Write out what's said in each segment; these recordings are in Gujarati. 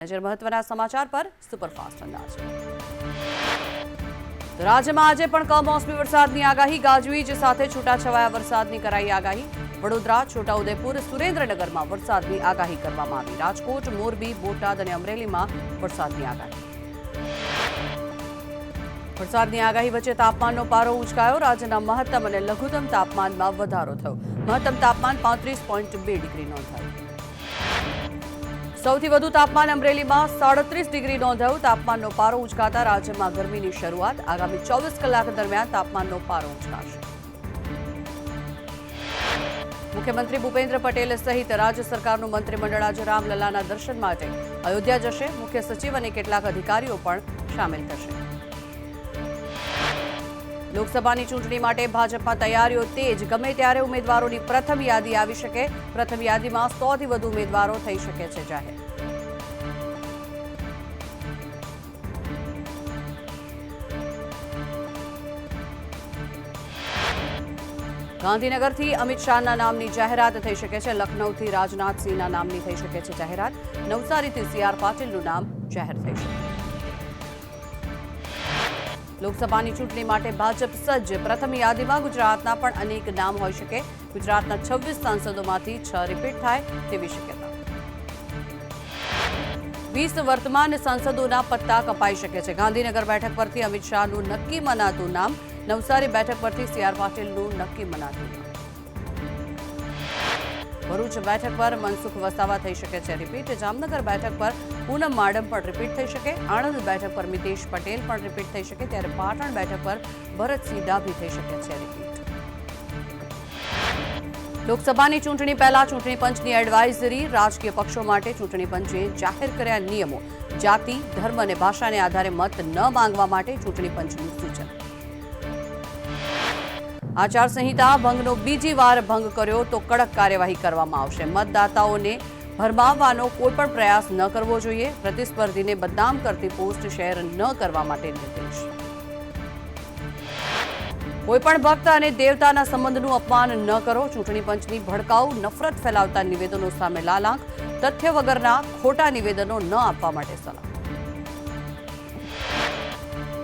નજર મહત્વના સમાચાર પર સુપરફાસ્ટ અંદાજ રાજ્યમાં આજે પણ કમોસમી વરસાદની આગાહી ગાજવીજ સાથે છૂટાછવાયા વરસાદની કરાઈ આગાહી વડોદરા છોટાઉદેપુર સુરેન્દ્રનગરમાં વરસાદની આગાહી કરવામાં આવી રાજકોટ મોરબી બોટાદ અને અમરેલીમાં વરસાદની આગાહી વરસાદની આગાહી વચ્ચે તાપમાનનો પારો ઉંચકાયો રાજ્યના મહત્તમ અને લઘુત્તમ તાપમાનમાં વધારો થયો મહત્તમ તાપમાન 35.2 ડિગ્રી નોંધાયું સૌથી વધુ તાપમાન અમરેલીમાં 37 ડિગ્રી નોંધાયું તાપમાનનો પારો ઉંચકાતા રાજ્યમાં ગરમીની શરૂઆત આગામી 24 કલાક દરમિયાન તાપમાનનો પારો ઉંચકાશે મુખ્યમંત્રી ભૂપેન્દ્ર પટેલ સહિત રાજ્ય સરકારનું મંત્રીમંડળ આજે રામલલાના દર્શન માટે અયોધ્યા જશે મુખ્ય સચિવ અને કેટલાક અધિકારીઓ પણ સામેલ થશે લોકસભાની ચૂંટણી માટે ભાજપમાં તૈયારીઓ તેજ ગમે ત્યારે ઉમેદવારોની પ્રથમ યાદી આવી શકે પ્રથમ યાદીમાં 100 થી વધુ ઉમેદવારો થઈ શકે છે જાહેર ગાંધીનગરથી અમિત શાહના નામની જાહેરાત થઈ શકે છે લખનૌથી રાજનાથસિંહના નામની થઈ શકે છે જાહેરાત નવસારીથી CR પાટીલનું નામ જાહેર થઈ શકે લોકસભાની ચૂંટણી માટે ભાજપ સજ્જ પ્રથમ યાદીમાં ગુજરાતના પણ અનેક નામ હોઈ શકે ગુજરાતના 26 સાંસદોમાંથી 6 રિપીટ થાય તેવી શક્યતા 20 વર્તમાન સાંસદોના પત્તા કપાઈ શકે છે ગાંધીનગર બેઠક પરથી અમિત શાહનું નક્કી મનાતું નામ નવસારી બેઠક પરથી CR પાટીલનું નક્કી મનાતું નામ ભરૂચ બેઠક પર મનસુખ વસાવા થઈ શકે છે રિપીટ જામનગર બેઠક પર પૂનમ માડમ પણ રિપીટ થઈ શકે આણંદ બેઠક પર મિતેશ પટેલ પણ રિપીટ થઈ શકે ત્યારે પાટણ બેઠક પર ભરતસિંહ ડાભી થઈ શકે છે રિપીટ લોકસભાની ચૂંટણી પહેલા ચૂંટણી પંચની એડવાઇઝરી રાજકીય પક્ષો માટે ચૂંટણી પંચે જાહેર કર્યા નિયમો જાતિ ધર્મ અને ભાષાને આધારે મત ન માંગવા માટે ચૂંટણી પંચનું સૂચન આચારસંહિતા ભંગનો બીજી વાર ભંગ કર્યો તો કડક કાર્યવાહી કરવામાં આવશે મતદાતાઓને ભરમાવવાનો કોઈપણ પ્રયાસ ન કરવો જોઈએ પ્રતિસ્પર્ધીને બદનામ કરતી પોસ્ટ શેર ન કરવા માટે નિર્દેશ કોઈપણ ભક્ત અને દેવતાના સંબંધનું અપમાન ન કરો ચૂંટણી પંચની ભડકાઉ નફરત ફેલાવતા નિવેદનો સામે લાલાંક તથ્ય વગરના ખોટા નિવેદનો ન આપવા માટે સલાહ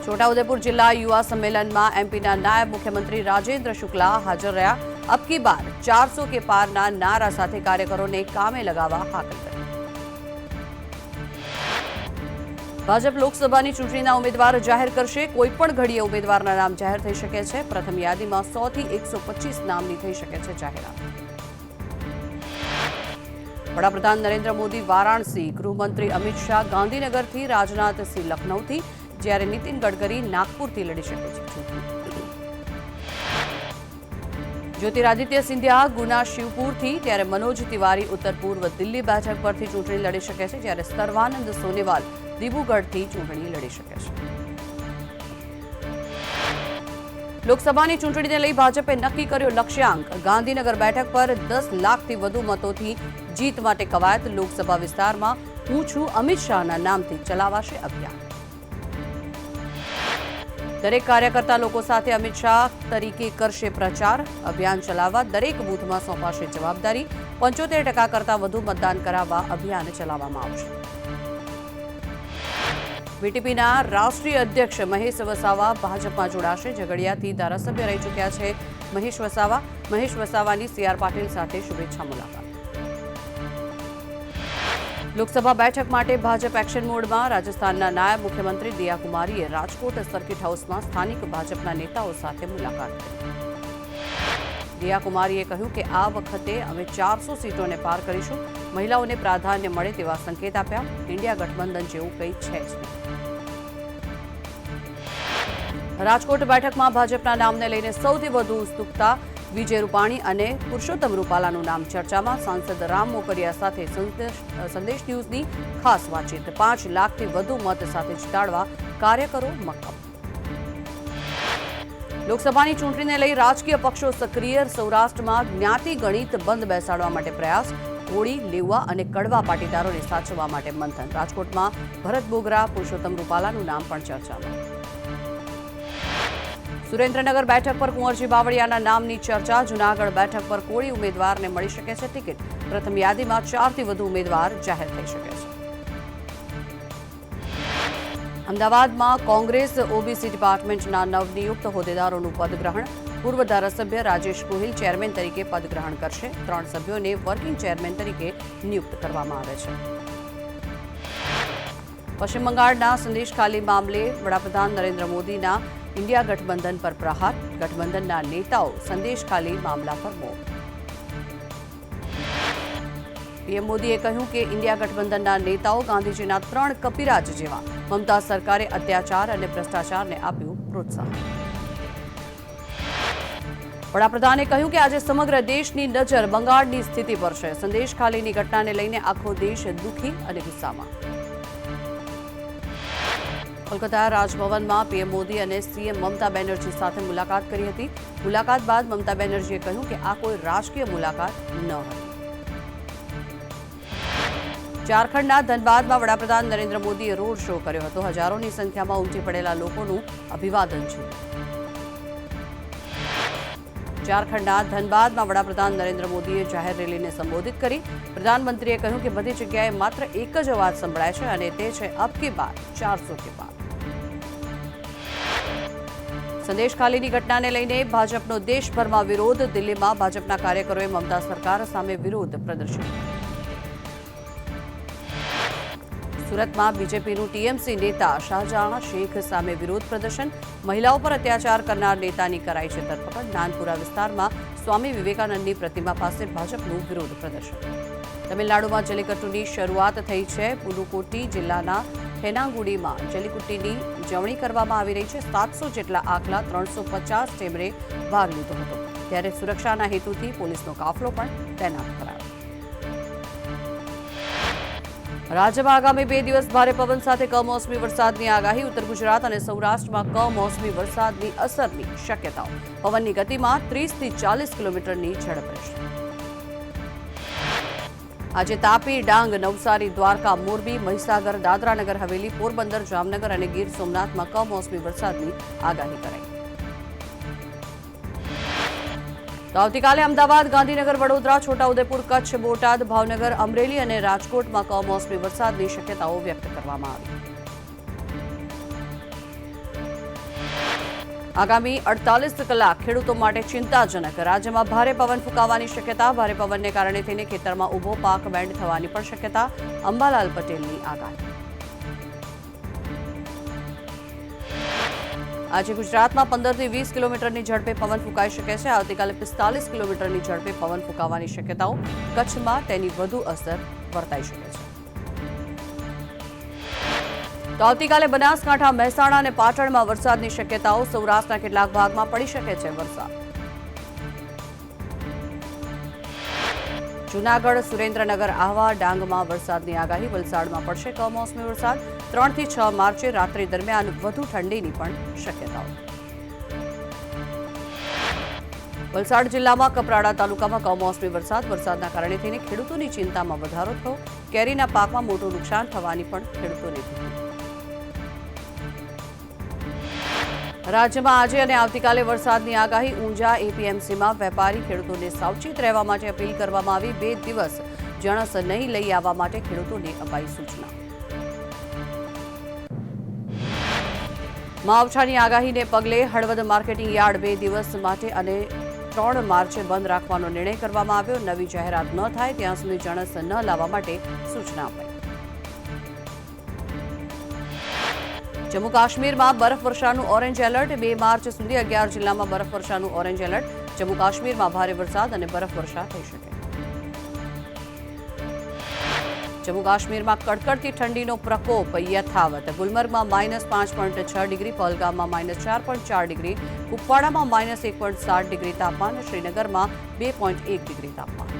છોટાઉદેપુર જિલ્લા યુવા સંમેલનમાં એમપીના નાયબ મુખ્યમંત્રી રાજેન્દ્ર શુક્લા હાજર રહ્યા અબકી બાર 400 કે પારના નારા સાથે કાર્યકરોને કામે લગાવવા હાકલ કરી ભાજપ લોકસભાની ચૂંટણીના ઉમેદવાર જાહેર કરશે કોઈપણ ઘડીએ ઉમેદવારના નામ જાહેર થઈ શકે છે પ્રથમ યાદીમાં 100 થી 125 નામની થઈ શકે છે જાહેરાત વડાપ્રધાન નરેન્દ્ર મોદી વારાણસી ગૃહમંત્રી અમિત શાહ ગાંધીનગરથી રાજનાથસિંહ લખનૌથી જ્યારે નીતિન ગડકરી નાગપુરથી લડી શકે છે જ્યોતિરાદિત્ય સિંધિયા ગુના શિવપુરથી ત્યારે મનોજ તિવારી ઉત્તર પૂર્વ દિલ્હી બેઠક પરથી ચૂંટણી લડી શકે છે જ્યારે સર્વાનંદ સોનેવાલ દિબ્રુગઢથી ચૂંટણી લડી શકે છે લોકસભાની ચૂંટણીને લઈ ભાજપે નક્કી કર્યો લક્ષ્યાંક ગાંધીનગર બેઠક પર 10 લાખથી વધુ મતોથી જીત માટે કવાયત લોકસભા વિસ્તારમાં હું છું અમિત શાહના નામથી ચલાવાશે અભિયાન દરેક કાર્યકર્તા લોકો સાથે અમિત શાહ તરીકે કરશે પ્રચાર અભિયાન ચલાવવા દરેક બૂથમાં સોંપાશે જવાબદારી 75% કરતાં વધુ મતદાન કરાવવા અભિયાન ચલાવવામાં આવશે વીટીપીના રાષ્ટ્રીય અધ્યક્ષ મહેશ વસાવા ભાજપમાં જોડાશે ઝઘડિયાથી ધારાસભ્ય રહી ચૂક્યા છે મહેશ વસાવાની CR પાટીલ સાથે શુભેચ્છા મુલાકાત લોકસભા બેઠક માટે ભાજપ એક્શન મોડમાં રાજસ્થાનના નાયબ મુખ્યમંત્રી દિયા કુમારીએ રાજકોટ સર્કિટ હાઉસમાં સ્થાનિક ભાજપના નેતાઓ સાથે મુલાકાત કરી દિયા કુમારીએ કહ્યું કે આ વખતે અમે 400 સીટોને પાર કરીશું મહિલાઓને પ્રાધાન્ય મળે તેવા સંકેત આપ્યા ઇન્ડિયા ગઠબંધન જેવું કંઈ છે જ નહીં રાજકોટ બેઠકમાં ભાજપના નામને લઈને સૌથી વધુ ઉત્સુકતા વિજય રૂપાણી અને પુરુષોત્તમ રૂપાલાનું નામ ચર્ચામાં સાંસદ રામ મોકરિયા સાથે સંદેશ ન્યૂઝની ખાસ વાતચીત 5 લાખથી વધુ મત સાથે જીતાડવા કાર્યકરો મક્કમ લોકસભાની ચૂંટણીને લઈ રાજકીય પક્ષો સક્રિય સૌરાષ્ટ્રમાં જ્ઞાતિ ગણિત બંધ બેસાડવા માટે પ્રયાસ કોળી લેવા અને કડવા પાટીદારોને સાચવવા માટે મંથન રાજકોટમાં ભરત બોગરા પુરુષોત્તમ રૂપાલાનું નામ પણ ચર્ચામાં સુરેન્દ્રનગર બેઠક પર કુંવરજી બાવળિયાના નામની ચર્ચા જૂનાગઢ બેઠક પર કોળી ઉમેદવારને મળી શકે છે ટિકિટ પ્રથમ યાદીમાં 4 થી વધુ ઉમેદવાર જાહેર થઈ શકે છે અમદાવાદમાં કોંગ્રેસ ઓબીસી ડિપાર્ટમેન્ટના નવનિયુક્ત હોદ્દેદારોનું પદગ્રહણ. પૂર્વ ધારાસભ્ય રાજેશ ગોહિલ ચેરમેન તરીકે પદગ્રહણ કરશે. 3 સભ્યોને વર્કિંગ ચેરમેન તરીકે નિયુક્ત કરવામાં આવે છે. પશ્ચિમ બંગાળના સંદેશખાલી મામલે વડાપ્રધાન નરેન્દ્ર મોદીના ઇન્ડિયા ગઠબંધન પર પ્રહાર. ગઠબંધનના નેતાઓ સંદેશખાલી મામલા પર મૌન. પીએમ મોદીએ કહ્યું કે ઇન્ડિયા ગઠબંધનના નેતાઓ ગાંધીજીના 3 કપિરાજ જેવા. મમતા સરકારે અત્યાચાર અને ભ્રષ્ટાચારને આપ્યું પ્રોત્સાહન. વડાપ્રધાને કહ્યું કે આજે સમગ્ર દેશની નજર બંગાળની સ્થિતિ પર છે. સંદેશખાલીની ઘટનાને લઈને આખો દેશ દુઃખી અને ગુસ્સામાં. કોલકાતા રાજભવનમાં પીએમ મોદી અને સીએમ મમતા બેનર્જી સાથે મુલાકાત કરી હતી. મુલાકાત બાદ મમતા બેનર્જીએ કહ્યું કે આ કોઈ રાજકીય મુલાકાત ન હતી. ઝારખંડના ધનબાદમાં વડાપ્રધાન નરેન્દ્ર મોદીએ રોડ શો કર્યો હતો. હજારોની સંખ્યામાં ઉમટી પડેલા લોકોનું અભિવાદન છે. ઝારખંડના ધનબાદમાં વડાપ્રધાન નરેન્દ્ર મોદીએ જાહેર રેલીને સંબોધિત કરી. પ્રધાનમંત્રીએ કહ્યું કે બધી જગ્યાએ માત્ર એક જ અવાજ સંભળાય છે અને તે છે અબ કી બાર 400 કે પાર. સંદેશખાલીની ઘટનાને લઈને ભાજપનો દેશભરમાં વિરોધ. દિલ્હીમાં ભાજપના કાર્યકરોએ મમતા સરકાર સામે વિરોધ પ્રદર્શન. સુરતમાં બીજેપીનું ટીએમસી નેતા શાહજહાં શેખ સામે વિરોધ પ્રદર્શન. મહિલાઓ પર અત્યાચાર કરનાર નેતાની કરાઈ છે ધરપકડ. નાનપુરા વિસ્તારમાં સ્વામી વિવેકાનંદની પ્રતિમા પાસે ભાજપનું વિરોધ પ્રદર્શન. તમિલનાડુમાં જલ્લિકટ્ટુની શરૂઆત થઈ છે. પુદુકોટ્ટી જિલ્લાના થેનાગુડીમાં જલ્લિકટ્ટીની ઉજવણી કરવામાં આવી રહી છે. 700 જેટલા આખલા 350 ટીમરે ભાગ લીધો હતો. ત્યારે સુરક્ષાના હેતુથી પોલીસનો કાફલો પણ તૈનાત કરાયો. રાજ્યમાં આગામી 2 દિવસ ભારે પવન સાથે કમોસમી વરસાદની આગાહી. ઉત્તર ગુજરાત અને સૌરાષ્ટ્રમાં કમોસમી વરસાદની અસરની શક્યતાઓ. પવનની ગતિમાં 30 થી 40 કિલોમીટરની ઝડપ રહેશે. આજે તાપી, ડાંગ, નવસારી, દ્વારકા, મોરબી, મહીસાગર, દાદરાનગર હવેલી, પોરબંદર, જામનગર અને ગીર સોમનાથમાં કમોસમી વરસાદની આગાહી કરાઈ. તો આવતીકાલે અમદાવાદ, ગાંધીનગર, વડોદરા, છોટાઉદેપુર, કચ્છ, બોટાદ, ભાવનગર, અમરેલી અને રાજકોટમાં કમોસમી વરસાદની શક્યતાઓ વ્યક્ત કરવામાં આવી. આગામી 48 કલાક ખેડૂતો માટે ચિંતાજનક. રાજ્યમાં ભારે પવન ફૂંકાવાની શક્યતા. ભારે પવનને કારણે થઈને ખેતરમાં ઊભો પાક બેન્ડ થવાની પણ શક્યતા. અંબાલાલ પટેલની આગાહી. આજે ગુજરાતમાં 15 થી 20 કિલોમીટરની ઝડપે પવન ફૂંકાઈ શકે છે. આવતીકાલે 45 કિલોમીટરની ઝડપે પવન ફૂંકાવાની શક્યતાઓ. કચ્છમાં તેની વધુ અસર વર્તાઈ શકે છે. તો આવતીકાલે બનાસકાંઠા, મહેસાણા અને પાટણમાં વરસાદની શક્યતાઓ. સૌરાષ્ટ્રના કેટલાક ભાગમાં પડી શકે છે વરસાદ. જૂનાગઢ, સુરેન્દ્રનગર, આહવા, ડાંગમાં વરસાદની આગાહી. વલસાડમાં પડશે કમોસમી વરસાદ. 3 થી 6 માર્ચે રાત્રિ દરમિયાન વધુ ઠંડીની પણ શક્યતાઓ. વલસાડ જિલ્લામાં કપરાડા તાલુકામાં કમોસમી વરસાદ. વરસાદના કારણે થઈને ખેડૂતોની ચિંતામાં વધારો થયો. કેરીના પાકમાં મોટું નુકસાન થવાની પણ ખેડૂતોને ભીતિ. રાજ્યમાં આજે અને આવતીકાલે વરસાદની આગાહી. ઊંઝા એપીએમસીમાં વેપારી ખેડૂતોને સાવચેત રહેવા માટે અપીલ કરવામાં આવી. 2 દિવસ જણસ નહીં લઈ આવવા માટે ખેડૂતોને અપાઈ સૂચના. માવઠાની આગાહીને પગલે હળવદ માર્કેટિંગ યાર્ડ 2 દિવસ માટે અને 3 માર્ચે બંધ રાખવાનો નિર્ણય કરવામાં આવ્યો. નવી જાહેરાત ન થાય ત્યાં સુધી જણસ ન લાવવા માટે સૂચના અપાઈ. જમ્મુ કાશ્મીરમાં બરફવર્ષાનું ઓરેન્જ એલર્ટ. 2 માર્ચ સુધી 11 જિલ્લામાં બરફવર્ષાનું ઓરેન્જ એલર્ટ. જમ્મુ કાશ્મીરમાં ભારે વરસાદ અને બરફવર્ષા થઈ શકે. જમ્મુ કાશ્મીરમાં કડકડતી ઠંડીનો પ્રકોપ યથાવત. ગુલમર્ગમાં -5.6 ડિગ્રી, પહલગામમાં -4.4 ડિગ્રી, કુપવાડામાં -1.7 ડિગ્રી તાપમાન, શ્રીનગરમાં 2.1 ડિગ્રી તાપમાન.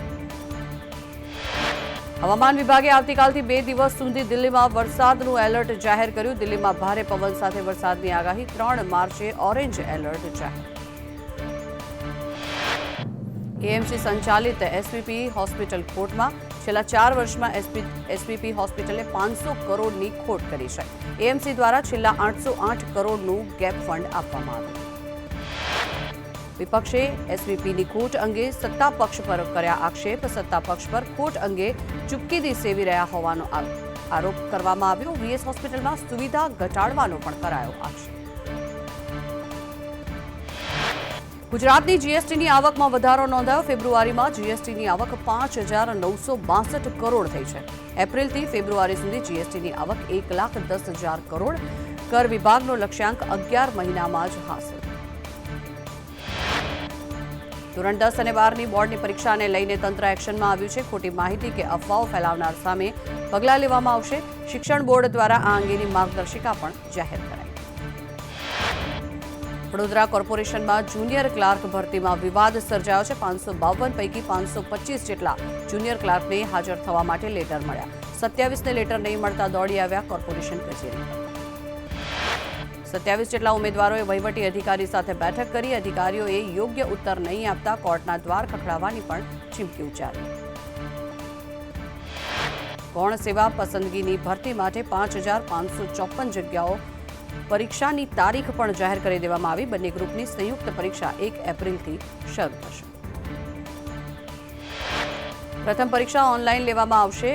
હવામાન વિભાગે આવતીકાલથી 2 દિવસ સુધી દિલ્હીમાં વરસાદનું એલર્ટ જાહેર કર્યું. દિલ્હીમાં ભારે પવન સાથે વરસાદની આગાહી. 3 માર્ચે ઓરેન્જ એલર્ટ જાહેર. એએમસી સંચાલિત એસવીપી હોસ્પિટલ ખોટમાં. છેલ્લા 4 વર્ષમાં એસવીપી હોસ્પિટલે 500 કરોડની ખોટ કરી છે. એએમસી દ્વારા છેલ્લા 808 કરોડનું ગેપ ફંડ આપવામાં આવ્યું. વિપક્ષે એસવીપીની ખોટ અંગે સત્તા પક્ષ પર કર્યા આક્ષેપ. સત્તા પક્ષ પર ખોટ અંગે ચૂપકીદી સેવી રહ્યા હોવાનો આરોપ. આરોપ કરવામાં આવ્યો. વીએસ હોસ્પિટલમાં સુવિધા ઘટાડવાનો પણ કરાયો આક્ષેપ. ગુજરાતની જીએસટીની આવકમાં વધારો નોંધાયો. ફેબ્રુઆરીમાં જીએસટીની આવક 5,962 કરોડ થઈ છે. એપ્રિલથી ફેબ્રુઆરી સુધી જીએસટીની આવક 1,10,000 કરોડ. કર વિભાગનો લક્ષ્યાંક 11 મહિનામાં જ હાંસલ. ધોરણ 10 અને 12ની બોર્ડની પરીક્ષાને લઈને તંત્ર એક્શનમાં આવ્યું છે. ખોટી માહિતી કે અફવાઓ ફેલાવનાર સામે પગલાં લેવામાં આવશે. શિક્ષણ બોર્ડ દ્વારા આ અંગેની માર્ગદર્શિકા પણ જાહેર કરાઈ. વડોદરા કોર્પોરેશનમાં જુનિયર ક્લાર્ક ભરતીમાં વિવાદ સર્જાયો છે. 552 પૈકી 525 જેટલા જુનિયર ક્લાર્કને હાજર થવા માટે લેટર મળ્યા. 27ને લેટર નહીં મળતા દોડી આવ્યા કોર્પોરેશન કચેરી. 27 જેટલા ઉમેદવારોએ વહીવટી અધિકારી સાથે બેઠક કરી. અધિકારીઓએ યોગ્ય ઉત્તર નહીં આપતા કોર્ટના દ્વાર ખખડાવવાની પણ ચીમકી ઉચ્ચારી. ગૌણ સેવા પસંદગીની ભરતી માટે 5,554 જગ્યાઓ. પરીક્ષાની તારીખ પણ જાહેર કરી દેવામાં આવી. બંને ગ્રુપની સંયુક્ત પરીક્ષા 1 એપ્રિલથી શરૂ થશે. પ્રથમ પરીક્ષા ઓનલાઈન લેવામાં આવશે.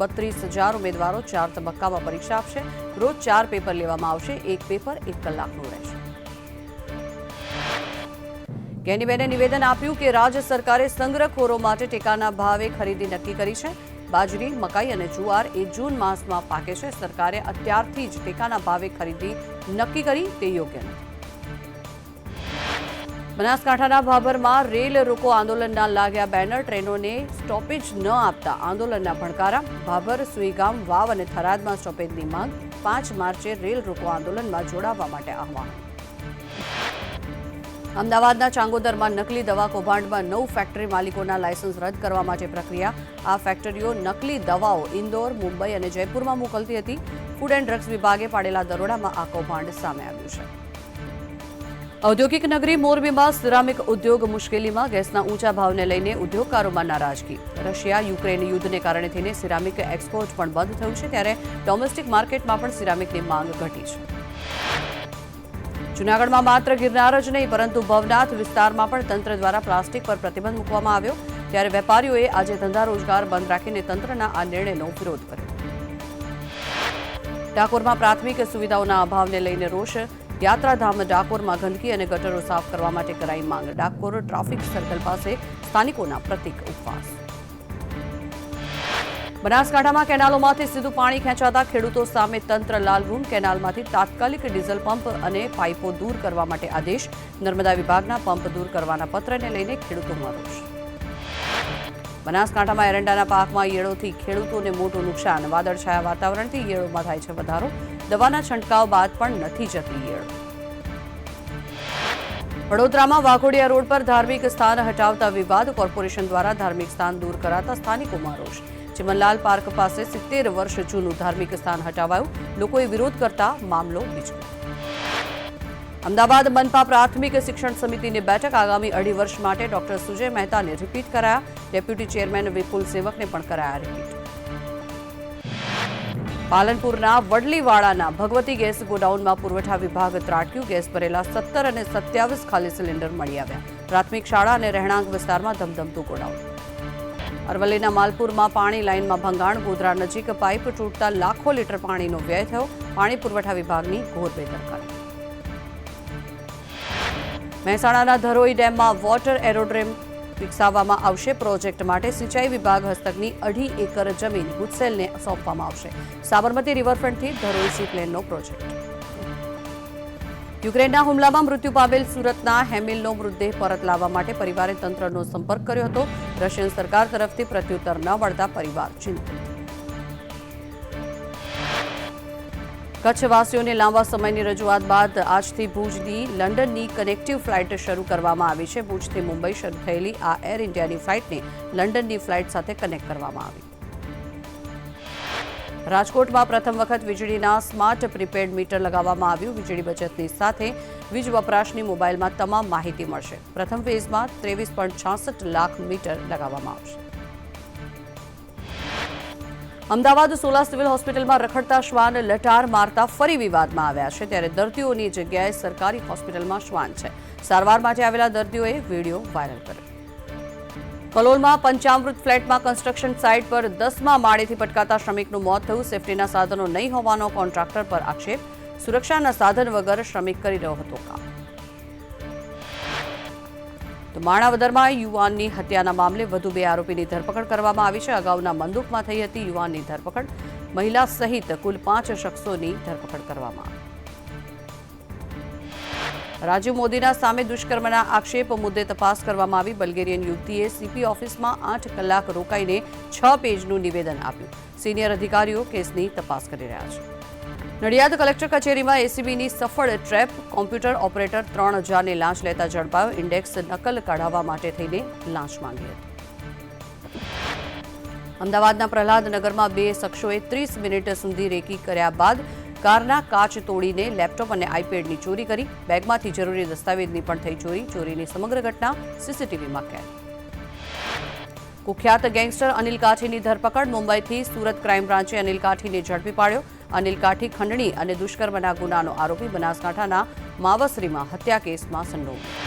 32,000 ઉમેદવારો 4 તબક્કામાં પરીક્ષા આપશે. રોજ 4 પેપર લેવામાં આવશે. એક પેપર 1 કલાકનું રહેશે. ગેનીબેને નિવેદન આપ્યું કે રાજ્ય સરકારે સંગ્રહખોરો માટે ટેકાના ભાવે ખરીદી નક્કી કરી છે. બાજરી, મકાઈ અને જુવાર એ જૂન માસમાં પાકે છે. સરકારે અત્યારથી જ ટેકાના ભાવે ખરીદી નક્કી કરી તે યોગ્ય નથી. બનાસકાંઠાના ભાભરમાં રેલ રોકો આંદોલનના લાગ્યા બેનર. ટ્રેનોને સ્ટોપેજ ન આપતા આંદોલનના ભણકારા. ભાભર, સુઈગામ, વાવ અને થરાદમાં સ્ટોપેજની માંગ. 5 માર્ચે રેલ રોકો આંદોલનમાં જોડાવા માટે આહવાન. અમદાવાદના ચાંગોદરમાં નકલી દવા કૌભાંડમાં 9 ફેક્ટરી માલિકોના લાયસન્સ રદ કરવા માટે પ્રક્રિયા. આ ફેક્ટરીઓ નકલી દવાઓ ઇન્દોર, મુંબઈ અને જયપુરમાં મોકલતી હતી. ફૂડ એન્ડ ડ્રગ્સ વિભાગે પાડેલા દરોડામાં આ કૌભાંડ સામે આવ્યું છે. ઔદ્યોગિક નગરી મોરબીમાં સિરામિક ઉદ્યોગ મુશ્કેલીમાં. ગેસના ઊંચા ભાવને લઈને ઉદ્યોગકારોમાં નારાજગી. રશિયા યુક્રેન યુદ્ધને કારણે થઈને સિરામિક એક્સપોર્ટ પણ બંધ થયું છે. ત્યારે ડોમેસ્ટિક માર્કેટમાં પણ સિરામિકની માંગ ઘટી છે. જૂનાગઢમાં માત્ર ગિરનાર જ નહીં પરંતુ ભવનાથ વિસ્તારમાં પણ તંત્ર દ્વારા પ્લાસ્ટિક પર પ્રતિબંધ મૂકવામાં આવ્યો. ત્યારે વેપારીઓએ આજે ધંધા રોજગાર બંધ રાખીને તંત્રના આ નિર્ણયનો વિરોધ કર્યો. ડાકોરમાં પ્રાથમિક સુવિધાઓના અભાવને લઈને રોષ. યાત્રાધામ ડાકોરમાં ગંદકી અને ગટરો સાફ કરવા માટે કરાઈ માંગ. ડાકોર ટ્રાફિક સર્કલ પાસે સ્થાનિકોના પ્રતિક ઉપવાસ. બનાસકાંઠામાં કેનાલોમાંથી સીધું પાણી ખેંચાતા ખેડૂતો સામે તંત્ર લાલઘૂમ. કેનાલમાંથી તાત્કાલિક ડીઝલ પંપ અને પાઇપો દૂર કરવા માટે આદેશ. નર્મદા વિભાગના પંપ દૂર કરવાના પત્રને લઈને ખેડૂતોમાં રોષ. બનાસકાંઠામાં એરંડાના પાકમાં ઈયળોથી ખેડૂતોને મોટું નુકસાન. વાદળછાયા વાતાવરણથી ઈયળોમાં થાય છે વધારો. દવાના છંટકાવ બાદ પણ નથી જતી ઈયળો. વડોદરામાં વાઘોડિયા રોડ પર ધાર્મિક સ્થાન હટાવતા વિવાદ. કોર્પોરેશન દ્વારા ધાર્મિક સ્થાન દૂર કરાતા સ્થાનિકોમાં રોષ. ચિમનલાલ પાર્ક પાસે 70 વર્ષ જૂનું ધાર્મિક સ્થાન હટાવાયું. લોકોએ વિરોધ કરતા મામલો બીજો. અમદાવાદ મનપા પ્રાથમિક શિક્ષણ સમિતિની બેઠક. આગામી 2.5 વર્ષ માટે ડોક્ટર સુજય મહેતાને રિપીટ કરાયા. ડેપ્યુટી ચેરમેન વિપુલ સેવકને પણ કરાયા રિપીટ. પાલનપુરના વડલીવાડાના ભગવતી ગેસ ગોડાઉનમાં પુરવઠા વિભાગ ત્રાટક્યું. ગેસ ભરેલા 17 અને 27 ખાલી સિલિન્ડર મળી આવ્યા. પ્રાથમિક શાળા અને રહેણાંક વિસ્તારમાં ધમધમતું ગોડાઉન. અરવલ્લીના માલપુરમાં પાણી લાઇનમાં ભંગાણ. ગોધરા નજીક પાઇપ તૂટતા લાખો લીટર પાણીનો વ્યય થયો. પાણી પુરવઠા વિભાગની ઘોર બેદરકારી. મહેસાણાના ધરોઈ ડેમમાં વોટર એરોડ્રોમ વિકસાવવામાં આવશે. પ્રોજેક્ટ માટે સિંચાઈ વિભાગ હસ્તકની 2.5 એકર જમીન ગુજસેલને સોંપવામાં આવશે. સાબરમતી રિવરફ્રન્ટથી ધરોઈ સી પ્લેનનો પ્રોજેક્ટ. યુક્રેનના હુમલામાં મૃત્યુ પામેલ સુરતના હેમિલનો મૃતદેહ પરત લાવવા માટે પરિવારે તંત્રનો સંપર્ક કર્યો હતો. રશિયન સરકાર તરફથી પ્રત્યુત્તર ન મળતા પરિવાર ચિંતિત. કચ્છવાસીઓને લાંબા સમયની રજૂઆત બાદ આજથી ભુજની લંડનની કનેક્ટિવ ફ્લાઇટ શરૂ કરવામાં આવી છે. ભુજથી મુંબઈ શરૂ થયેલી આ એર ઇન્ડિયાની ફ્લાઇટને લંડનની ફ્લાઇટ સાથે કનેક્ટ કરવામાં આવી. રાજકોટમાં પ્રથમ વખત વીજળીના સ્માર્ટ પ્રીપેડ મીટર લગાવવામાં આવ્યું. વીજળી બચતની સાથે વીજ વપરાશની મોબાઈલમાં તમામ માહિતી મળશે. પ્રથમ ફેઝમાં 23.66 લાખ મીટર લગાવવામાં આવશે. અમદાવાદ સોલા સિવિલ હોસ્પિટલમાં રખડતા શ્વાન લટાર મારતા ફરી વિવાદમાં આવ્યા છે. ત્યારે દર્દીઓની જગ્યાએ સરકારી હોસ્પિટલમાં શ્વાન છે. સારવાર માટે આવેલા દર્દીઓએ વિડીયો વાયરલ કર્યો. કલોલમાં પંચામૃત ફ્લેટમાં કન્સ્ટ્રક્શન સાઇટ પર 10મા માળેથી પટકાતા શ્રમિકનું મોત થયું. સેફટીના સાધનો નહીં હોવાનો કોન્ટ્રાક્ટર પર આક્ષેપ. સુરક્ષાના સાધન વગર શ્રમિક કરી રહ્યો હતો કામ. તો માણાવદરમાં યુવાનની હત્યાના મામલે વધુ 2 આરોપીની ધરપકડ કરવામાં આવી છે. અગાઉના બંદૂકમાં થઈ હતી યુવાનની ધરપકડ. મહિલા સહિત કુલ 5 શખ્સોની ધરપકડ કરવામાં આવી. રાજીવ મોદીના સામે દુષ્કર્મના આક્ષેપ મુદ્દે તપાસ કરવામાં આવી. બલ્ગેરિયન યુવતીએ સીપી ઓફિસમાં 8 કલાક રોકાઈને 6 પેજનું નિવેદન આપ્યું. સિનિયર અધિકારીઓ કેસની તપાસ કરી રહ્યા છે. નડિયાદ કલેક્ટર કચેરીમાં એસીબીની સફળ ટ્રેપ. કોમ્પ્યુટર ઓપરેટર 3000ની લાંચ લેતા ઝડપાયો. ઇન્ડેક્સ નકલ કાઢવા માટે થઈને લાંચ માંગી હતી. અમદાવાદના પ્રહલાદનગરમાં 2 શખ્સોએ 30 મિનિટ સુધી રેકી કર્યા બાદ કારના કાચ તોડીને લેપટોપ અને આઈપેડની ચોરી કરી. બેગમાંથી જરૂરી દસ્તાવેજની પણ થઈ ચોરી. ચોરીની સમગ્ર ઘટના સીસીટીવીમાં કેદ. કુખ્યાત ગેંગસ્ટર અનિલ કાઠીની ધરપકડ. મુંબઈથી સુરત ક્રાઇમ બ્રાન્ચે અનિલ કાઠીને ઝડપી પાડ્યો. અનિલ કાઠી ખંડણી અને દુષ્કર્મના ગુનાનો આરોપી. બનાસકાંઠાના માવસરીમાં હત્યા કેસમાં સંડોવાયેલો.